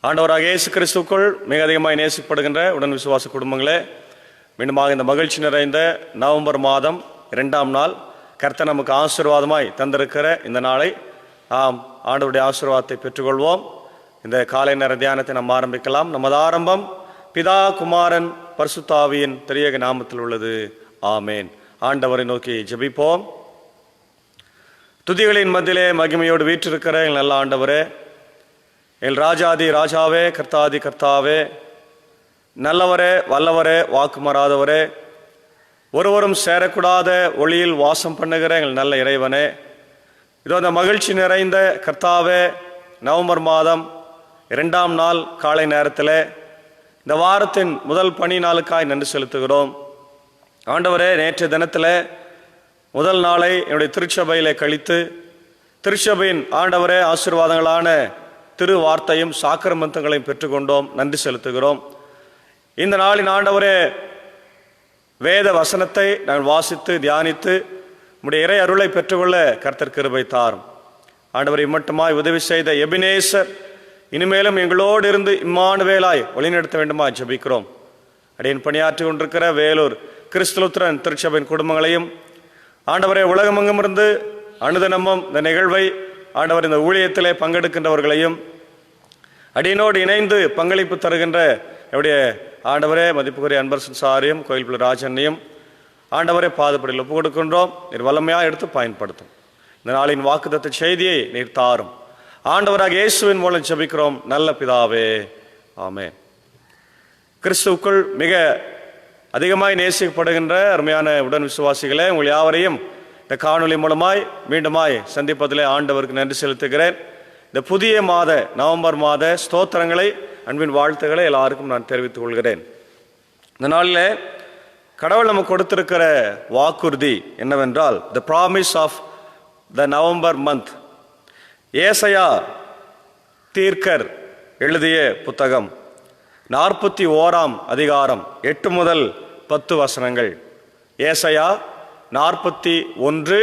ஆண்டவராக இயேசு கிறிஸ்துக்குள் மிக அதிகமாக நேசிக்கப்படுகின்ற உடன் விசுவாச குடும்பங்களே, மீண்டுமாக இந்த மகிழ்ச்சி நிறைந்த நவம்பர் மாதம் 2ஆம் நாள் கர்த்தர் நமக்கு ஆசீர்வாதமாய் தந்திருக்கிற இந்த நாளை ஆண்டவருடைய ஆசீர்வாதத்தை பெற்றுக்கொள்வோம். இந்த காலை நேர தியானத்தை நாம் ஆரம்பிக்கலாம். நமது ஆரம்பம் பிதா, குமாரன், பரிசுத்தாவியின் திரியேக நாமத்தில் உள்ளது. ஆமேன். ஆண்டவரை நோக்கி ஜெபிப்போம். துதிகளின் மத்தியிலே மகிமையோடு வீற்றிருக்கிற எங்கள் நல்ல ஆண்டவரே, எல் ராஜாதி ராஜாவே, கர்த்தாதி கர்த்தாவே, நல்லவரே, வல்லவரே, வாக்கு மாறாதவரே, ஒருவரும் சேரக்கூடாத ஒளியில் வாசம் பண்ணுகிற எங்கள் நல்ல இறைவனே, இதோ அந்த மகிழ்ச்சி நிறைந்த கர்த்தாவே, நவம்பர் மாதம் 2ஆம் நாள் காலை நேரத்தில் இந்த வாரத்தின் முதல் பணி நாளுக்காய் நன்றி செலுத்துகிறோம். ஆண்டவரே, நேற்றைய தினத்தில் முதல் நாளை என்னுடைய திருச்சபையிலே கழித்து திருச்சபையின் ஆண்டவரே ஆசீர்வாதங்களான திரு வார்த்தையும் சாக்கிரமந்தங்களையும் பெற்றுக்கொண்டோம். நன்றி செலுத்துகிறோம். இந்த நாளின் ஆண்டவரே வேத வசனத்தை நாங்கள் வாசித்து தியானித்து உம்முடைய இறை அருளை பெற்றுக்கொள்ள கர்த்தர் கிருபை தாரும். ஆண்டவரை மட்டுமாய் உதவி செய்த எபினேசர் இனிமேலும் எங்களோடு இருந்து இம்மானுவேலாய் வழிநடத்த வேண்டுமா ஜெபிக்கிறோம். அடியேன் பணியாற்றி கொண்டிருக்கிற வேலூர் கிறிஸ்துலுத்திரன் திருச்சபையின் குடும்பங்களையும் ஆண்டவரை உலகமெங்கும் இருந்து அனுதினமும் இந்த நிகழ்வை ஆண்டவர் இந்த ஊழியத்திலே பங்கெடுக்கின்றவர்களையும் அடியனோடு இணைந்து பங்களிப்பு தருகின்ற என்னுடைய ஆண்டவரே மதிப்புக்குரிய அன்பரசன் சாரியும் கோயில்புள்ள ராஜன்னையும் ஆண்டவரே பாதுபடியில் ஒப்பு கொடுக்கின்றோம். நீர் வல்லமையாக எடுத்து பயன்படுத்தும். இந்த நாளின் வாக்குத்தத்த செய்தியை நீர் தாரும். ஆண்டவராக இயேசுவின் மூலம் ஜெபிக்கிறோம் நல்ல பிதாவே, ஆமென். கிறிஸ்துவுக்குள் மிக அதிகமாய் நேசிக்கப்படுகின்ற அருமையான உடன் விசுவாசிகளே, உங்கள் யாவரையும் இந்த காணொலி மூலமாய் மீண்டுமாய் சந்திப்பதிலே ஆண்டவருக்கு நன்றி செலுத்துகிறேன். இந்த புதிய மாத நவம்பர் மாத ஸ்தோத்திரங்களை, அன்பின் வாழ்த்துக்களை எல்லாருக்கும் நான் தெரிவித்துக் கொள்கிறேன். இந்த நாளில் கடவுள் நமக்கு கொடுத்திருக்கிற வாக்குறுதி என்னவென்றால், the promise of the November month. ஏசாயா தீர்க்கர் எழுதிய புத்தகம் 41ஆம் அதிகாரம் 8 முதல் 10 வசனங்கள். ஏசாயா 41,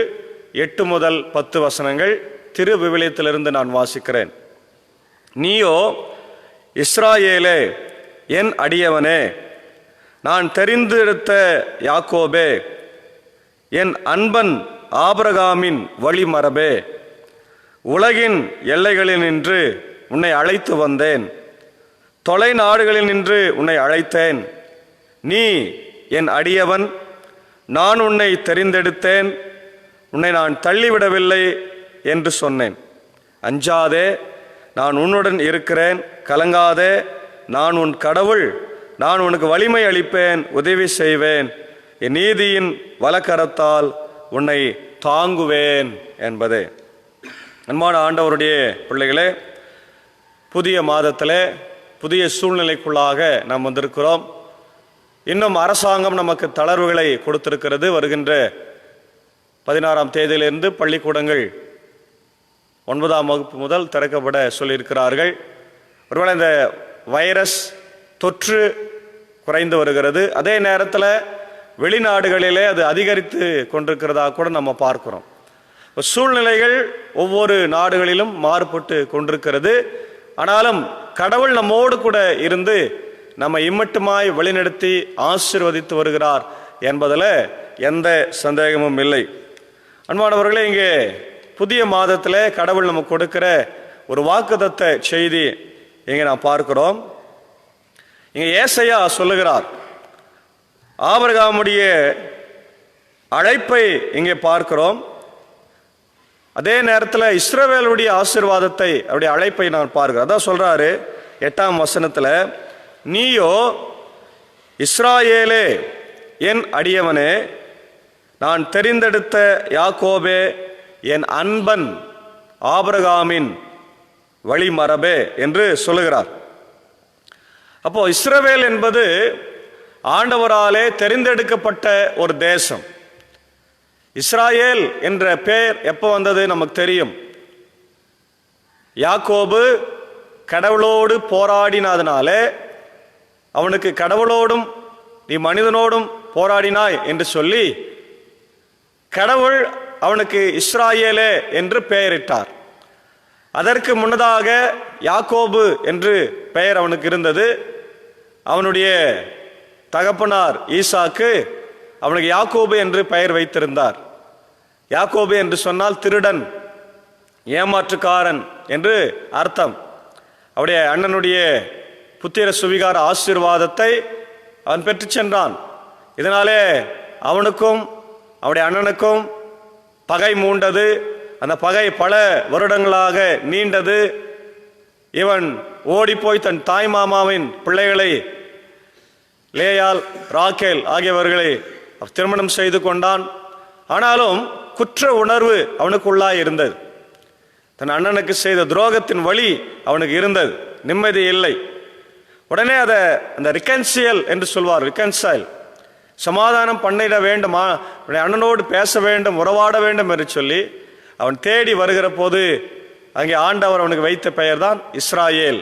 8 முதல் 10 வசனங்கள் திரு விவிலியத்திலிருந்து நான் வாசிக்கிறேன். நீயோ இஸ்ராயேலே, என் அடியவனே, நான் தெரிந்தெடுத்த யாக்கோபே, என் அன்பன் ஆபிரகாமின் வழிமரபே, உலகின் எல்லைகளில் நின்று உன்னை அழைத்து வந்தேன், தொலை நாடுகளில் நின்று உன்னை அழைத்தேன். நீ என் அடியவன், நான் உன்னை தெரிந்தெடுத்தேன், உன்னை நான் தள்ளிவிடவில்லை என்று சொன்னேன். அஞ்சாதே, நான் உன்னுடன் இருக்கிறேன், கலங்காதே, நான் உன் கடவுள், நான் உனக்கு வலிமை அளிப்பேன், உதவி செய்வேன், என் நீதியின் வலக்கரத்தால் உன்னை தாங்குவேன் என்பதே. அன்பான ஆண்டவருடைய பிள்ளைகளே, புதிய மாதத்திலே புதிய சூழ்நிலைக்குள்ளாக நாம் வந்திருக்கிறோம். இன்னும் அரசாங்கம் நமக்கு தளர்வுகளை கொடுத்திருக்கிறது. வருகின்ற 16ஆம் தேதியிலிருந்து பள்ளிக்கூடங்கள் 9ஆம் வகுப்பு முதல் திறக்கப்பட சொல்லியிருக்கிறார்கள். ஒருவேளை இந்த வைரஸ் தொற்று குறைந்து வருகிறது, அதே நேரத்தில் வெளிநாடுகளிலே அது அதிகரித்து கொண்டிருக்கிறதா கூட நம்ம பார்க்கிறோம். சூழ்நிலைகள் ஒவ்வொரு நாடுகளிலும் மாறுபட்டு கொண்டிருக்கிறது. ஆனாலும் கடவுள் நம்மோடு கூட இருந்து நம்ம இம்மட்டுமாய் வழிநடத்தி ஆசீர்வதித்து வருகிறார் என்பதில் எந்த சந்தேகமும் இல்லை. அன்பானவர்களே, இங்கே புதிய மாதத்தில் கடவுள் நமக்கு கொடுக்கிற ஒரு வாக்குத்தத்த செய்தி இங்கே நாம் பார்க்கிறோம். இங்கே ஏசாயா சொல்லுகிறார். ஆபிரகாமுடைய அழைப்பை இங்கே பார்க்கிறோம். அதே நேரத்தில் இஸ்ரவேலுடைய ஆசீர்வாதத்தை, அவருடைய அழைப்பை நான் பார்க்கிறேன். அதான் சொல்றாரு 8ஆம் வசனத்தில், நீயோ இஸ்ராயேலே, என் அடியவனே, நான் தெரிந்தெடுத்த யாக்கோபே, என் அன்பன் ஆபிரகாமின் வழிமரபே என்று சொல்லுகிறார். அப்போ இஸ்ரவேல் என்பது ஆண்டவராலே தெரிந்தெடுக்கப்பட்ட ஒரு தேசம். இஸ்ராயேல் என்ற பெயர் எப்போ வந்தது நமக்கு தெரியும். யாக்கோபு கடவுளோடு போராடினதுனால அவனுக்கு கடவுளோடும் நீ மனிதனோடும் போராடினாய் என்று சொல்லி கடவுள் அவனுக்கு இஸ்ராயேலே என்று பெயரிட்டார். அதற்கு முன்னதாக யாக்கோபு என்று பெயர் அவனுக்கு இருந்தது. அவனுடைய தகப்பனார் ஈசாக்கு அவனுக்கு யாக்கோபு என்று பெயர் வைத்திருந்தார். யாக்கோபு என்று சொன்னால் திருடன், ஏமாற்றுக்காரன் என்று அர்த்தம். அவருடைய அண்ணனுடைய புத்திர சுவிகார ஆசீர்வாதத்தை அவன் பெற்று சென்றான். இதனாலே அவனுக்கும் அவருடைய அண்ணனுக்கும் பகை மூண்டது. அந்த பகை பல வருடங்களாக நீண்டது. இவன் ஓடிப்போய் தன் தாய் மாமாவின் பிள்ளைகளை லேயால், ராக்கேல் ஆகியவர்களை திருமணம் செய்து கொண்டான். ஆனாலும் குற்ற உணர்வு அவனுக்குள்ளாய் இருந்தது. தன் அண்ணனுக்கு செய்த துரோகத்தின் வழி அவனுக்கு இருந்தது, நிம்மதி இல்லை. உடனே அந்த ரிகன்சியல் என்று சொல்வார், ரிகன்சைல், சமாதானம் பண்ணிட வேண்டும், அண்ணனோடு பேச வேண்டும், உறவாட வேண்டும் என்று சொல்லி அவன் தேடி வருகிற போது அங்கே ஆண்டவர் அவனுக்கு வைத்த பெயர் தான் இஸ்ராயேல்.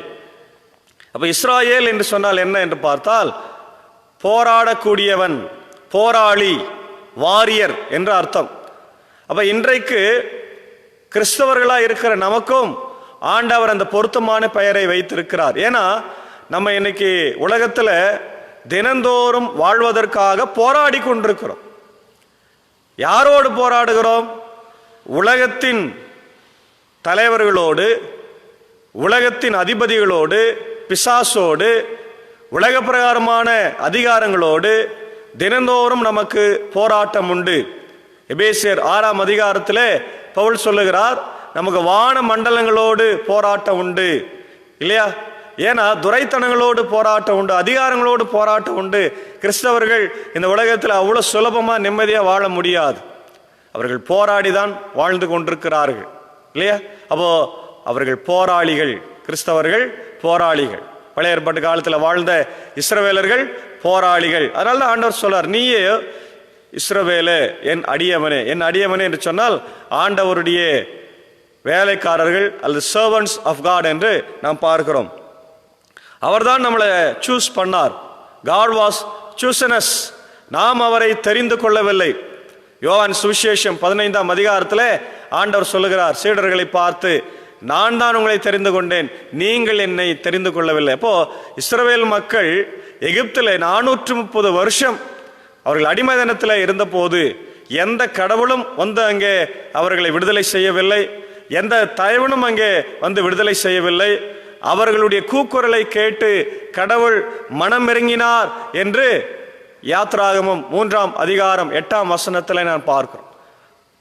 அப்ப இஸ்ராயேல் என்று சொன்னால் என்ன என்று பார்த்தால், போராடக்கூடியவன், போராளி, வாரியர் என்று அர்த்தம். அப்ப இன்றைக்கு கிறிஸ்தவர்களா இருக்கிற நமக்கும் ஆண்டவர் அந்த பொருத்தமான பெயரை வைத்திருக்கிறார். ஏன்னா நம்ம இன்னைக்கு உலகத்துல தினந்தோறும் வாழ்வதற்காக போராடி கொண்டிருக்கிறோம். யாரோடு போராடுகிறோம்? உலகத்தின் தலைவர்களோடு, உலகத்தின் அதிபதிகளோடு, பிசாசோடு, உலக பிரகாரமான அதிகாரங்களோடு தினந்தோறும் நமக்கு போராட்டம் உண்டு. எபேசியர் 6ஆம் அதிகாரத்திலே பவுல் சொல்லுகிறார், நமக்கு வான மண்டலங்களோடு போராட்டம் உண்டு இல்லையா? ஏன்னா துரைத்தனங்களோடு போராட்டம் உண்டு, அதிகாரங்களோடு போராட்டம் உண்டு. கிறிஸ்தவர்கள் இந்த உலகத்தில் அவ்வளவு சுலபமா நிம்மதியா வாழ முடியாது. அவர்கள் போராடிதான் வாழ்ந்து கொண்டிருக்கிறார்கள் இல்லையா? அப்போ அவர்கள் போராளிகள், கிறிஸ்தவர்கள் போராளிகள். பழைய ஏற்பாட்டு காலத்தில் வாழ்ந்த இஸ்ரவேலர்கள் போராளிகள். அதனால தான் ஆண்டவர் சொல்றார், நீயே இஸ்ரவேலே என் அடியவனே. என் அடியவனே என்று சொன்னால் ஆண்டவருடைய வேலைக்காரர்கள் அல்லது சர்வன்ட்ஸ் ஆஃப் காட் என்று நாம் பார்க்கிறோம். அவர்தான் நம்மளை சூஸ் பண்ணார். God was chosen us. நாம் அவரை தெரிந்து கொள்ளவில்லை. யோவான் சுவிசேஷம் 15ஆம் அதிகாரத்தில் ஆண்டவர் சொல்லுகிறார் சீடர்களை பார்த்து, நான் தான் உங்களை தெரிந்து கொண்டேன், நீங்கள் என்னை தெரிந்து கொள்ளவில்லை. அப்போ இஸ்ரவேல் மக்கள் எகிப்தில் 430 வருஷம் அவர்கள் அடிமை தினத்தில் இருந்த போது எந்த கடவுளும் வந்து அங்கே அவர்களை விடுதலை செய்யவில்லை, எந்த தலைவனும் அங்கே வந்து விடுதலை செய்யவில்லை. அவர்களுடைய கூக்குரலை கேட்டு கடவுள் மனம் இறங்கினார் என்று யாத்ராகமம் 3ஆம் அதிகாரம் 8ஆம் வசனத்தில் நான் பார்க்கிறோம்.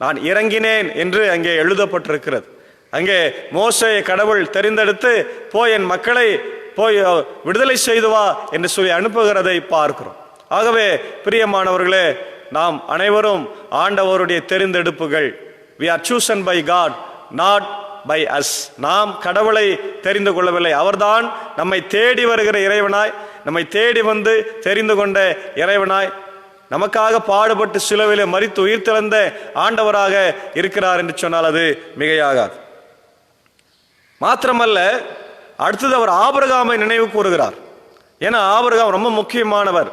நான் இறங்கினேன் என்று அங்கே எழுதப்பட்டிருக்கிறது. அங்கே மோசேயை கடவுள் தெரிந்தெடுத்து போய் என் மக்களை போய் விடுதலை செய்து வா என்று சொல்லி அனுப்புகிறதை பார்க்கிறோம். ஆகவே பிரியமானவர்களே, நாம் அனைவரும் ஆண்டவருடைய தெரிந்தெடுப்புகள். we are chosen by God, not by us. நாம் கடவுளை தெரிந்து கொள்ளவில்லை, அவர்தான் நம்மை தேடி வருகிற இறைவனாய், நம்மை தேடி வந்து தெரிந்து கொண்ட இறைவனாய், நமக்காக பாடுபட்டு சிலுவையிலே மரித்து உயிர் திறந்த ஆண்டவராக இருக்கிறார் என்று சொன்னால் அது மிகையாகாது. மாத்திரமல்ல, அடுத்தது அவர் ஆபிரகாமை நினைவு கூறுகிறார். ஏன்னா ஆபிரகாம் ரொம்ப முக்கியமானவர்.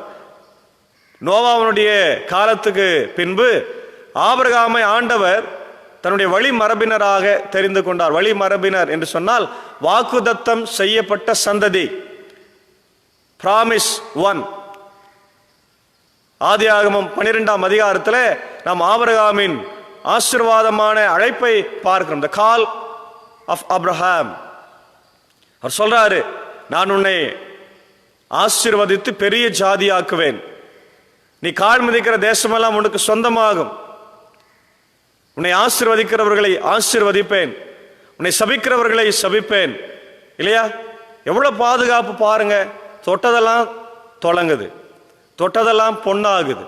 நோவாவுடைய காலத்துக்கு பின்பு ஆபிரகாமை ஆண்டவர் தன்னுடைய வழி மரபினராக தெரிந்து கொண்டார். வழி மரபினர் என்று சொன்னால் வாக்குதத்தம் செய்யப்பட்ட சந்ததி, பிராமிஸ் ஒன். ஆதியாகமம் 12ஆம் அதிகாரத்தில் நாம் ஆபிரகாமின் ஆசீர்வாதமான அழைப்பை பார்க்கிறோம். the call of Abraham. அவர் சொல்றாரு, நான் உன்னை ஆசீர்வதித்து பெரிய ஜாதியாக்குவேன், நீ கால் மிதிக்கிற தேசமெல்லாம் உனக்கு சொந்தமாகும், உன்னை ஆசீர்வதிக்கிறவர்களை ஆசீர்வதிப்பேன், உன்னை சபிக்கிறவர்களை சபிப்பேன். இல்லையா? எவ்வளவு பாதுகாப்பு பாருங்க. தொட்டதெல்லாம் தொடங்குது, தொட்டதெல்லாம் பொண்ணாகுது.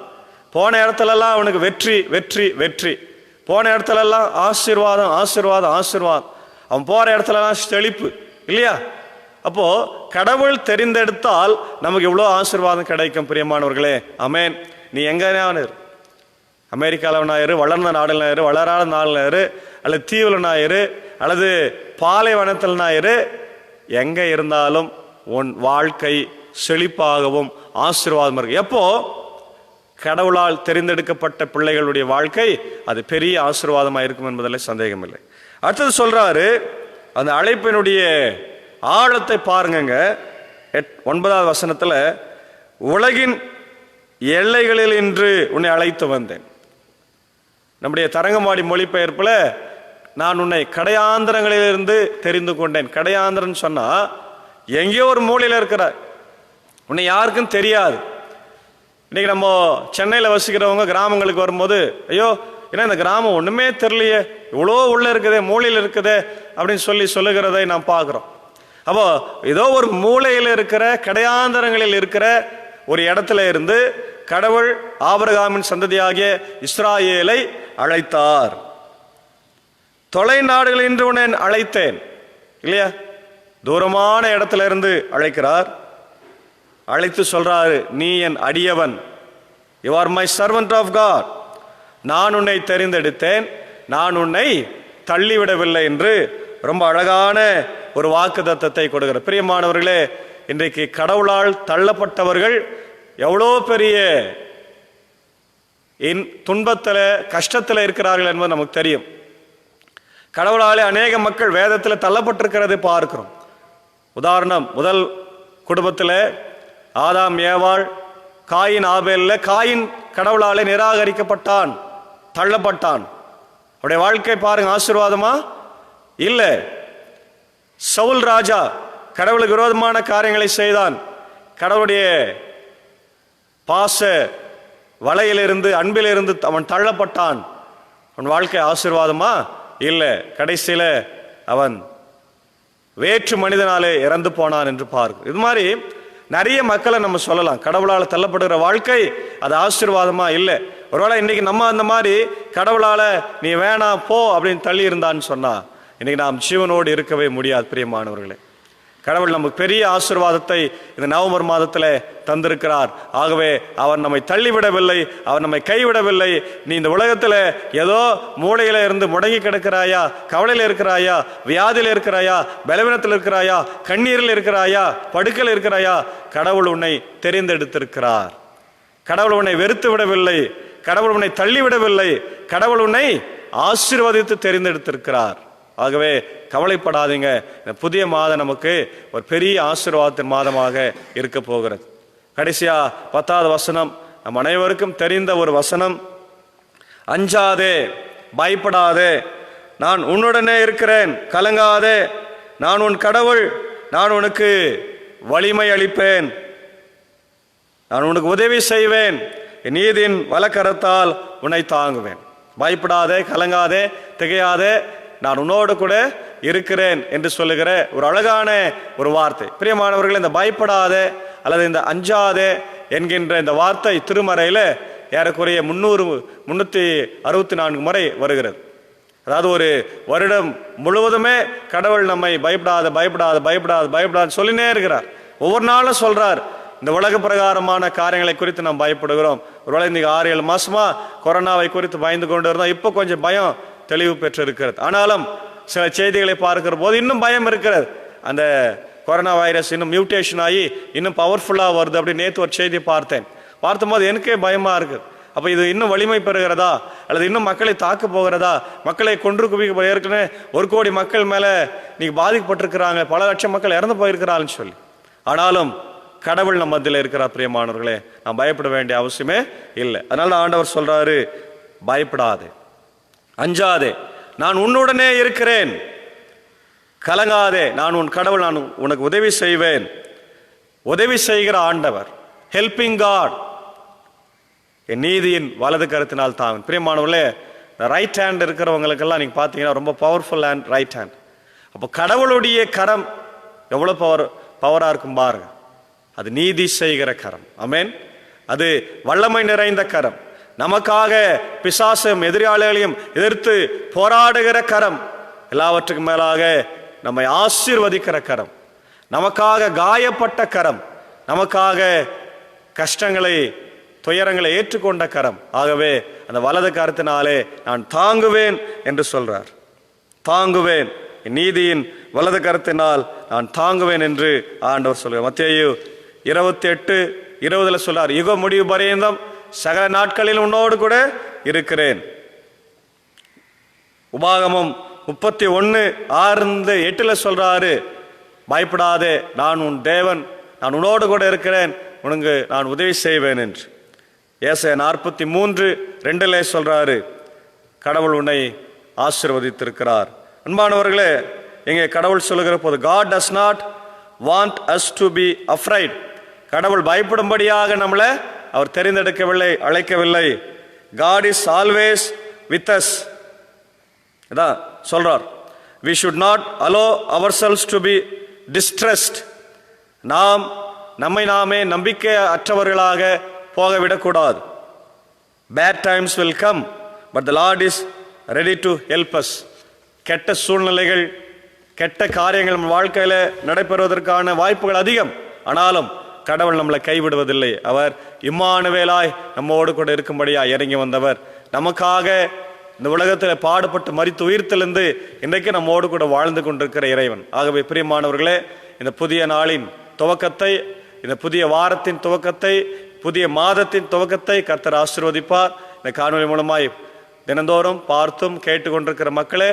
போன இடத்துலலாம் அவனுக்கு வெற்றி வெற்றி வெற்றி, போன இடத்துலலாம் ஆசீர்வாதம் ஆசீர்வாதம் ஆசீர்வாதம், அவன் போற இடத்துலலாம் செழிப்பு. இல்லையா? அப்போ கடவுள் தெரிந்தெடுத்தால் நமக்கு எவ்வளோ ஆசீர்வாதம் கிடைக்கும் பிரியமானவர்களே. ஆமென். நீ எங்கேனாரு, அமெரிக்காவில் இரு, வளர்ந்த நாடுல இரு, வளராத நாடுல இரு, அல்லது தீவில் இரு, அல்லது பாலைவனத்தில் இரு, எங்கே இருந்தாலும் உன் வாழ்க்கை செழிப்பாகவும் ஆசீர்வாதம் இருக்கு. எப்போ கடவுளால் தெரிந்தெடுக்கப்பட்ட பிள்ளைகளுடைய வாழ்க்கை அது பெரிய ஆசீர்வாதமாக இருக்கும் என்பதில் சந்தேகம் இல்லை. அடுத்தது சொல்றாரு, அந்த அழைப்பினுடைய ஆழத்தை பாருங்க. 9வது வசனத்துல, உலகின் எல்லைகளில் இன்று உன்னை அழைத்து வந்தேன். நம்முடைய தரங்கம்பாடி மொழிபெயர்ப்புல, நான் உன்னை கடையாந்திரங்களிலிருந்து தெரிந்து கொண்டேன். கடையாந்திரன் சொன்னா எங்கேயோ ஒரு மூலையில் இருக்கிற, உன்னை யாருக்கும் தெரியாது. இன்னைக்கு நம்ம சென்னையில் வசிக்கிறவங்க கிராமங்களுக்கு வரும்போது, ஐயோ ஏன்னா இந்த கிராமம் ஒண்ணுமே தெரியலையே, இவ்வளோ உள்ள இருக்குதே, மூலையில் இருக்குதே அப்படின்னு சொல்லுகிறதை நாம் பார்க்கிறோம். அப்போ ஏதோ ஒரு மூலையில் இருக்கிற, கடையாந்தரங்களில் இருக்கிற ஒரு இடத்துல இருந்து கடவுள் ஆபிரகாமின் சந்ததியாகிய இஸ்ராயேலை அழைத்தார். தொலை நாடுகள் என்று உன்னை அழைத்தேன் இல்லையா? தூரமான இடத்துல இருந்து அழைக்கிறார். அழைத்து சொல்றாரு, நீ என் அடியவன், you are my servant of God. நான் உன்னை தெரிந்தெடுத்தேன், நான் உன்னை தள்ளிவிடவில்லை என்று ரொம்ப அழகான ஒரு வாக்குத்தத்தத்தை கொடுக்கிறார். பிரியமானவர்களே, இன்றைக்கு கடவுளால் தள்ளப்பட்டவர்கள் எவ்வளோ பெரிய துன்பத்தில் கஷ்டத்தில் இருக்கிறார்கள் என்பது நமக்கு தெரியும். கடவுளாலே அநேக மக்கள் வேதத்தில் தள்ளப்பட்டிருக்கிறதை பார்க்கிறோம். உதாரணம், முதல் குடும்பத்தில் ஆதாம் ஏவாள், காயின் ஆபேல்ல, காயின் கடவுளாலே நிராகரிக்கப்பட்டான், தள்ளப்பட்டான். அவருடைய வாழ்க்கை பாருங்க, ஆசீர்வாதமா இல்லை. சவுல் ராஜா கடவுளுக்கு விரோதமான காரியங்களை செய்தான். கடவுளுடைய பாச வலையிலிருந்து, அன்பிலிருந்து அவன் தள்ளப்பட்டான். அவன் வாழ்க்கை ஆசீர்வாதமா இல்லை. கடைசியில அவன் வேற்று மனிதனாலே இறந்து போனான் என்று பார்க்கும். இது மாதிரி நிறைய மக்களை நம்ம சொல்லலாம். கடவுளால் தள்ளப்படுகிற வாழ்க்கை அது ஆசீர்வாதமா இல்லை. ஒருவேளை இன்னைக்கு நம்ம அந்த மாதிரி கடவுளால நீ வேணாம் போ அப்படின்னு தள்ளி இருந்தான்னு சொன்னா இன்னைக்கு நாம் ஜீவனோடு இருக்கவே முடியாது. பிரியமானவர்களே, கடவுள் நமக்கு பெரிய ஆசீர்வாதத்தை இந்த நவம்பர் மாதத்தில் தந்திருக்கிறார். ஆகவே அவர் நம்மை தள்ளிவிடவில்லை, அவர் நம்மை கைவிடவில்லை. நீ இந்த உலகத்தில் ஏதோ மூளையில இருந்து முடங்கி கிடக்கிறாயா, கவலையில் இருக்கிறாயா, வியாதியில் இருக்கிறாயா, பலவீனத்தில் இருக்கிறாயா, கண்ணீரில் இருக்கிறாயா, படுக்கையில் இருக்கிறாயா, கடவுள் உன்னை தெரிந்தெடுத்திருக்கிறார். கடவுள் உன்னை வெறுத்து விடவில்லை, கடவுள் உன்னை தள்ளிவிடவில்லை, கடவுள் உன்னை ஆசீர்வதித்து தெரிந்தெடுத்திருக்கிறார். ஆகவே கவலைப்படாதீங்க. இந்த புதிய மாதம் நமக்கு ஒரு பெரிய ஆசீர்வாதத்தின் மாதமாக இருக்க போகிறது. கடைசியா 10வது வசனம் நம் அனைவருக்கும் தெரிந்த ஒரு வசனம். அஞ்சாதே, பயப்படாதே, நான் உன்னுடனே இருக்கிறேன், கலங்காதே, நான் உன் கடவுள், நான் உனக்கு வலிமை அளிப்பேன், நான் உனக்கு உதவி செய்வேன், என் நீதியின் வலக்கரத்தால் உன்னை தாங்குவேன். பயப்படாதே, கலங்காதே, திகையாதே, நான் உன்னோடு கூட இருக்கிறேன் என்று சொல்லுகிற ஒரு அழகான ஒரு வார்த்தை. பிரியமானவர்கள், இந்த பயப்படாதே அல்லது இந்த அஞ்சாதே என்கின்ற இந்த வார்த்தை திருமறையில் ஏறக்குறைய 364 முறை வருகிறது. அதாவது ஒரு வருடம் முழுவதுமே கடவுள் நம்மை பயப்படாத பயப்படாத பயப்படாத பயப்படாத சொல்லினே இருக்கிறார். ஒவ்வொரு நாளும் சொல்றார். இந்த உலக பிரகாரமான காரியங்களை குறித்து நாம் பயப்படுகிறோம். ஒருவேளை இன்னைக்கு 6-7 மாசமா கொரோனாவை குறித்து பயந்து கொண்டு இருந்தோம். இப்போ கொஞ்சம் பயம் தெளிவு பெற்று இருக்கிறது. ஆனாலும் சில செய்திகளை பார்க்கிற போது இன்னும் பயம் இருக்கிறது. அந்த கொரோனா வைரஸ் இன்னும் மியூட்டேஷன் ஆகி இன்னும் பவர்ஃபுல்லாக வருது அப்படி நேற்று ஒரு செய்தி பார்த்தபோது எனக்கே பயமா இருக்குது. அப்போ இது இன்னும் வலிமை பெறுகிறதா அல்லது இன்னும் மக்களை தாக்க போகிறதா, மக்களை கொன்று குவிக்க, ஏற்கனவே 1 கோடி மக்கள் மேலே இன்னைக்கு பாதிக்கப்பட்டிருக்கிறாங்க, பல லட்சம் மக்கள் இறந்து போயிருக்கிறான்னு சொல்லி. ஆனாலும் கடவுள் நம்ம மத்தியில் இருக்கிறார். பிரியமானவர்களே, நாம் பயப்பட வேண்டிய அவசியமே இல்லை. அதனால ஆண்டவர் சொல்றாரு, பயப்படாதே, அஞ்சாதே, நான் உன்னுடனே இருக்கிறேன், கலங்காதே, நான் உன் கடவுள், நான் உனக்கு உதவி செய்வேன். உதவி செய்கிற ஆண்டவர், ஹெல்பிங் காட், என் நீதியின் வலது கரத்தினால் தாங்க. பிரியமானவர்களே, ரைட் ஹேண்ட் இருக்கிறவங்களுக்கெல்லாம் நீங்க பார்த்தீங்கன்னா ரொம்ப பவர்ஃபுல் ஹேண்ட், ரைட் ஹேண்ட். அப்போ கடவுளுடைய கரம் எவ்வளோ பவரா இருக்கும் பாருங்க. அது நீதி செய்கிற கரம். ஆமென். அது வல்லமை நிறைந்த கரம். நமக்காக பிசாசையும் எதிராளிகளையும் எதிர்த்து போராடுகிற கரம். எல்லாவற்றுக்கும் மேலாக நம்மை ஆசீர்வதிக்கிற கரம், நமக்காக காயப்பட்ட கரம், நமக்காக கஷ்டங்களை துயரங்களை ஏற்றுக்கொண்ட கரம். ஆகவே அந்த வலது கரத்தினாலே நான் தாங்குவேன் என்று சொல்றார். தாங்குவேன், நீதியின் வலது கரத்தினால் நான் தாங்குவேன் என்று ஆண்டவர் சொல்கிறார். மத்தேயு 28:20 சொல்றார், யுக முடிவு பரியந்தம் சகல நாட்களில் உன்னோடு கூட இருக்கிறேன். உபாகமம் 31:6-8 சொல்றாரு, பயப்படாதே, நான் உன் தேவன், நான் உன்னோடு கூட இருக்கிறேன், உனக்கு நான் உதவி செய்வேன் என்று. ஏசாயா 43:2 சொல்றாரு, கடவுள் உன்னை ஆசீர்வதித்திருக்கிறார். அன்பானவர்களே, இங்கே கடவுள் சொல்லுகிற போது, God does not want us to be afraid. கடவுள் பயப்படும்படியாக நம்மளை அவர் தெரிந்தெடுக்கவில்லை, அழைக்கவில்லை. God is always with us. இதான் சொல்றார். We should not allow ourselves to be distressed. நாம் நம்மை நாமே நம்பிக்கை அற்றவர்களாக போகவிடக்கூடாது. Bad times will come, but the Lord is ready to help us. கெட்ட சூழ்நிலைகள், கெட்ட காரியங்கள் நம்ம வாழ்க்கையில நடைபெறுவதற்கான வாய்ப்புகள் அதிகம். ஆனாலும் கடவுள் நம்மளை கைவிடுவதில்லை. அவர் இம்மானுவேலாய் நம்மோடு கூட இருக்கும்படியா இறங்கி வந்தவர். நமக்காக இந்த உலகத்தில் பாடுபட்டு மரித்து உயிர்த்தெழுந்து இன்றைக்கு நம்மோடு கூட வாழ்ந்து கொண்டிருக்கிற இறைவன். ஆகவே பிரியமானவர்களே, இந்த புதிய நாளின் துவக்கத்தை, இந்த புதிய வாரத்தின் துவக்கத்தை, புதிய மாதத்தின் துவக்கத்தை கர்த்தர் ஆசீர்வதிப்பார். இந்த காணொலி மூலமாய் தினந்தோறும் பார்த்தும் கேட்டுக்கொண்டிருக்கிற மக்களே,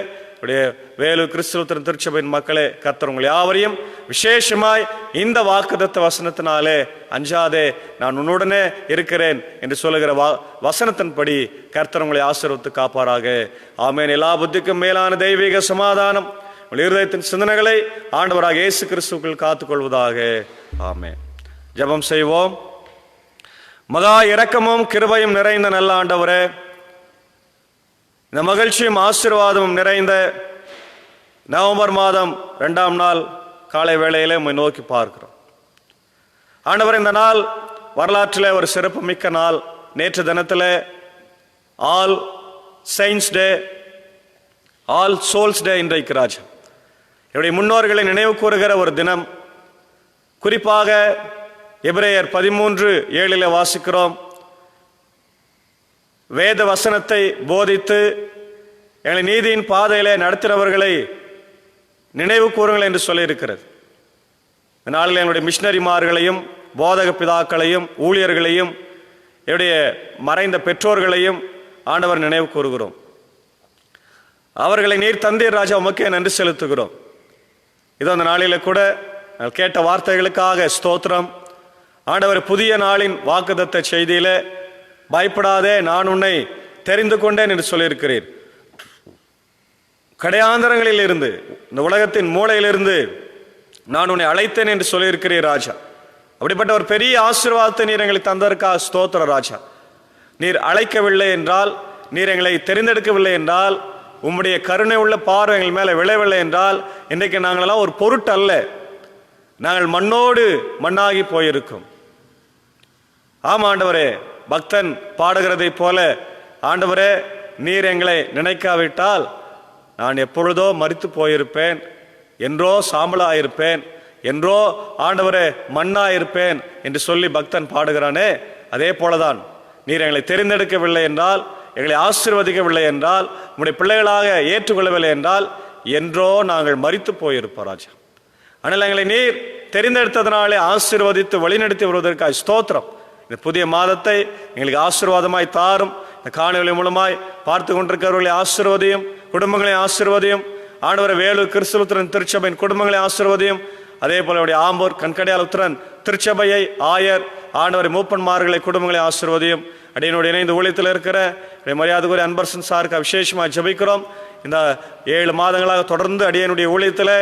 வேலூர் கிறிஸ்துவ திருச்சபையின் மக்களே, கர்த்தர் உங்கள் யாவரையும் விசேஷமாய் இந்த வாக்குத்தத்த வசனத்தினாலே, அஞ்சாதே நான் உன்னுடனே இருக்கிறேன் என்று சொல்லுகிற வசனத்தின்படி கர்த்தர் உங்களை ஆசீர்வதித்து காப்பாராக. ஆமென். எல்லா புத்திக்கும் மேலான தெய்வீக சமாதானம் உங்கள் இருதயத்தின் சிந்தனைகளை ஆண்டவராக இயேசு கிறிஸ்துவுக்குள் காத்துக்கொள்வதாக. ஆமென். ஜெபம் செய்வோம். மகா இரக்கமும் கிருபையும் நிறைந்த நல்ல ஆண்டவரே, இந்த மகிழ்ச்சியும் ஆசீர்வாதமும் நிறைந்த நவம்பர் மாதம் 2ஆம் நாள் காலை வேளையிலே உம்மை நோக்கி பார்க்கிறோம். ஆண்டவர், இந்த நாள் வரலாற்றில் ஒரு சிறப்பு மிக்க நாள். நேற்று தினத்தில் ஆல் செயின்ஸ் டே, ஆல் சோல்ஸ் டே இன்றைக்கு ராஜா. என்னுடைய முன்னோர்களை நினைவு கூறுகிற ஒரு தினம். குறிப்பாக எபிரேயர் 13:7 வாசிக்கிறோம், வேத வசனத்தை போதித்து எங்களை நீதியின் பாதையிலே நடத்தினவர்களை நினைவு கூறுங்கள் என்று சொல்லியிருக்கிறது. இந்த நாளில் என்னுடைய மிஷினரிமார்களையும், போதக பிதாக்களையும், ஊழியர்களையும், என்னுடைய மறைந்த பெற்றோர்களையும் ஆண்டவர் நினைவு கூறுகிறோம். அவர்களை நீர் தந்தீர் ராஜா, உமக்கே நன்றி செலுத்துகிறோம். இதோ அந்த நாளில் கூட கேட்ட வார்த்தைகளுக்காக ஸ்தோத்திரம். ஆண்டவர், புதிய நாளின் வாக்குத்தத்த செய்தியிலே பயப்படாதே நான் உன்னை தெரிந்து கொண்டேன் என்று சொல்லியிருக்கிறீர். கடையாந்தரங்களில் இருந்து, இந்த உலகத்தின் மூலையிலிருந்து நான் உன்னை அழைத்தேன் என்று சொல்லியிருக்கிறீர் ராஜா. அப்படிப்பட்ட ஒரு பெரிய ஆசீர்வாதத்தை நீர் எங்களை தந்ததற்காக ஸ்தோத்திர ராஜா. நீர் அழைக்கவில்லை என்றால், நீர் எங்களை தெரிந்தெடுக்கவில்லை என்றால், உம்முடைய கருணை உள்ள பார்வை எங்கள் மேலே விளைவில்லை என்றால், இன்றைக்கு நாங்களெல்லாம் ஒரு பொருட்டு அல்ல, நாங்கள் மண்ணோடு மண்ணாகி போயிருக்கும். ஆம் ஆண்டவரே, பக்தன் பாடுகிறதை போல, ஆண்டவரே நீர் எங்களை நினைக்காவிட்டால் நான் எப்பொழுதோ மரித்து போயிருப்பேன், என்றோ சாம்பலாயிருப்பேன், என்றோ ஆண்டவரே மண்ணாயிருப்பேன் என்று சொல்லி பக்தன் பாடுகிறானே, அதே போலதான் நீர் எங்களை தெரிந்தெடுக்கவில்லை என்றால், எங்களை ஆசீர்வதிக்கவில்லை என்றால், உம்முடைய பிள்ளைகளாக ஏற்றுக்கொள்ளவில்லை என்றால், என்றோ நாங்கள் மரித்து போயிருப்போம் ராஜா. ஆனால் எங்களை நீர் தெரிந்தெடுத்ததினாலே ஆசீர்வதித்து வழிநடத்தி வருவதற்காக ஸ்தோத்திரம். இந்த புதிய மாதத்தை எங்களுக்கு ஆசீர்வாதமாய் தாரும். இந்த காணொலி மூலமாய் பார்த்து கொண்டிருக்கிறவர்களை ஆசீர்வதியும், குடும்பங்களை ஆசீர்வதியும். ஆண்டவரை வேலூர் கிறிஸ்துவ திருச்சபையின் குடும்பங்களை ஆசீர்வதியும். அதே போல ஆம்பூர் கண்கடையால் உத்திரன் திருச்சபையை, ஆயர், ஆண்டவரை மூப்பன்மார்களை குடும்பங்களை ஆசீர்வதியும். அடியனுடைய இணைந்து ஊழியத்தில் இருக்கிற மரியாதைக்குரிய அன்பர்சன் சாருக்கு விசேஷமாக ஜெபிக்கிறோம். இந்த 7 மாதங்களாக தொடர்ந்து அடியனுடைய ஊழியத்தில்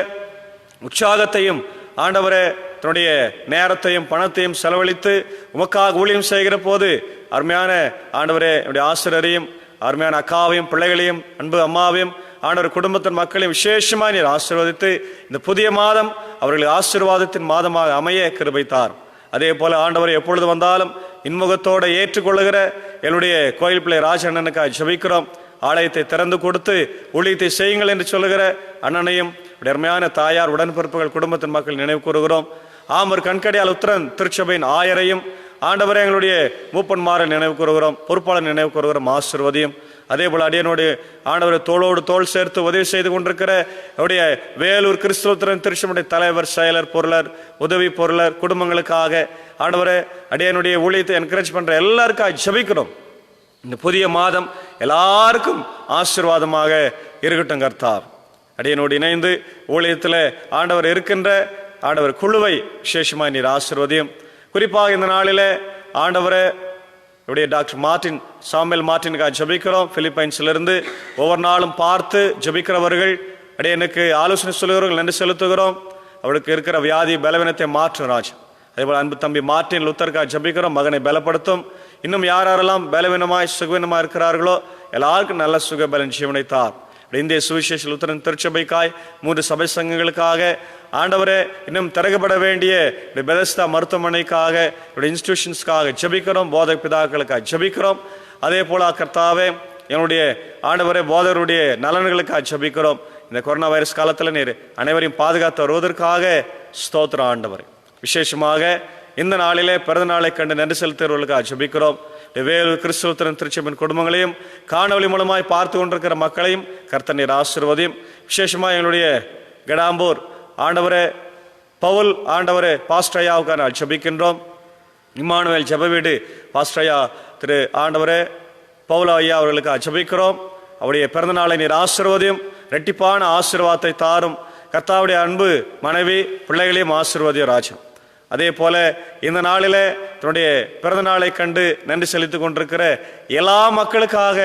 உற்சாகத்தையும், ஆண்டவரே தன்னுடைய நேரத்தையும் பணத்தையும் செலவழித்து உமக்காக ஊழியம் செய்கிற போது அருமையான ஆண்டவரே என்னுடைய ஆசிரியரையும், அருமையான அக்காவையும், பிள்ளைகளையும், அன்பு அம்மாவையும், ஆண்டவர் குடும்பத்தின் மக்களையும் விசேஷமாக நீர் ஆசீர்வதித்து இந்த புதிய மாதம் அவர்களுக்கு ஆசீர்வாதத்தின் மாதமாக அமைய கிருபைத்தார். அதே போல ஆண்டவரை எப்பொழுது வந்தாலும் இன்முகத்தோடு ஏற்றுக்கொள்ளுகிற என்னுடைய கோயில் பிள்ளை ராஜண்ணனுக்காக ஜெபிக்கிறோம். ஆலயத்தை திறந்து கொடுத்து ஊழியத்தை செய்யுங்கள் என்று சொல்லுகிற அண்ணனையும், அருமையான தாயார், உடன்பிறப்புகள், குடும்பத்தின் மக்கள் நினைவு கூறுகிறோம். ஆம்பூர் கண்கடையால் உத்திரன் திருச்சபையின் ஆயரையும், ஆண்டவரை எங்களுடைய மூப்பன்மாரை நினைவு கூறுகிறோம். பொறுப்பாளர் நினைவு கூறுகிறோம். ஆசீர்வதியும். அதே போல அடியனுடைய ஆண்டவரை தோளோடு தோள் சேர்த்து உதவி செய்து கொண்டிருக்கிற அவருடைய வேலூர் கிறிஸ்துவ திருச்சபையுடைய தலைவர், செயலர், பொருளர், உதவி பொருளர் குடும்பங்களுக்காக ஆண்டவரை அடியனுடைய ஊழியத்தை என்கரேஜ் பண்ற எல்லாருக்காக ஜெபிக்கிறோம். இந்த புதிய மாதம் எல்லாருக்கும் ஆசீர்வாதமாக இருக்கட்டும் கர்த்தா. அடியனோடு இணைந்து ஊழியத்தில் ஆண்டவர் இருக்கின்ற ஆண்டவர் குழுவை விசேஷமாய் நீர் ஆசீர்வதியும். குறிப்பாக இந்த நாளிலே ஆண்டவரை டாக்டர் மார்ட்டின் சாமுவேல் மார்ட்டினுக்காக ஜெபிக்கிறோம். பிலிப்பைன்ஸிலிருந்து ஒவ்வொரு நாளும் பார்த்து ஜெபிக்கிறவர்கள் அடியனுக்கு ஆலோசனை சொல்லுகிறவர்கள் நன்றி செலுத்துகிறோம். அவளுக்கு இருக்கிற வியாதி பலவீனத்தை மாற்றும் ராஜ். அதேபோல் அன்பு தம்பி மார்ட்டின் லுத்தருக்காக ஜெபிக்கிறோம். மகனை பலப்படுத்தும். இன்னும் யாரெல்லாம் பலவீனமாய் சுகவீனமாக இருக்கிறார்களோ எல்லாருக்கும் நல்ல சுகபலன் ஜீவனை தார். இந்திய சுவிசேஷ லுத்தரன் திருச்சபைக்காய் 3 சபை சங்கங்களுக்காக ஆண்டவரே இன்னும் திறக்கப்பட வேண்டிய பெதஸ்தா மருத்துவமனைக்காக இன்ஸ்டிடியூஷன்ஸ்க்காக ஜெபிக்கிறோம். போதக பிதாக்களுக்காக ஜெபிக்கிறோம். அதே போல கர்த்தாவே என்னுடைய ஆண்டவரே போதகருடைய நலன்களுக்காக ஜெபிக்கிறோம். இந்த கொரோனா வைரஸ் காலத்தில் நீர் அனைவரையும் பாதுகாத்து வருவதற்காக ஸ்தோத்திரம் ஆண்டவர். விசேஷமாக இந்த நாளிலே பிறந்த நாளை கண்டு நன்றி செலுத்துவர்களுக்காக ஜெபிக்கிறோம். வேறு கிறிஸ்துவத்தின் திருச்சபையின் குடும்பங்களையும் காணொலி மூலமாய் பார்த்து கொண்டிருக்கிற மக்களையும் கர்த்தர் நீர் ஆசீர்வதியும். விசேஷமாக எங்களுடைய கடாம்பூர் ஆண்டவரே பவுல் ஆண்டவரே பாஸ்டரையாவுக்காக நான் ஜெபிக்கின்றோம். இம்மானுவேல் ஜெப வீடு பாஸ்டரையா திரு ஆண்டவரே பவுல் ஐயா அவர்களுக்காக ஜெபிக்கிறோம். அவருடைய பிறந்த நாளை நீர் ஆசீர்வதியும். இரட்டிப்பான ஆசீர்வாதத்தை தாரும். கர்த்தாவுடைய அன்பு மனைவி பிள்ளைகளையும் ஆசீர்வதியும் ராஜா. அதே போல இந்த நாளிலே தன்னுடைய பிறந்த நாளை கண்டு நன்றி செலுத்திக் கொண்டிருக்கிற எல்லா மக்களுக்காக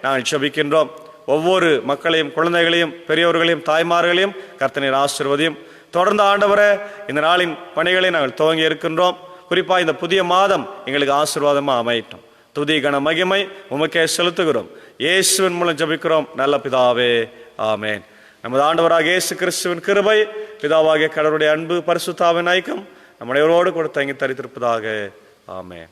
நாங்கள் ஜெபிக்கின்றோம். ஒவ்வொரு மக்களையும், குழந்தைகளையும், பெரியவர்களையும், தாய்மார்களையும் கர்த்தர் நீர் ஆசீர்வதியும். தொடர்ந்து ஆண்டவரே இந்த நாளின் பணிகளை நாங்கள் துவங்கி இருக்கின்றோம். குறிப்பாக இந்த புதிய மாதம் எங்களுக்கு ஆசீர்வாதமாக அமையட்டும். துதி கன மகிமை உமக்கே செலுத்துகிறோம். இயேசுவின் மூலம் ஜெபிக்கிறோம் நல்ல பிதாவே, ஆமேன். நமது ஆண்டவராக இயேசு கிறிஸ்துவின் கிருபை, பிதாவாகிய கடவுளுடைய அன்பு, பரிசுத்தாவின் ஐக்கியம் நம்முடையவரோடு கூட தங்கி தரித்திருப்பதாக. ஆமென்.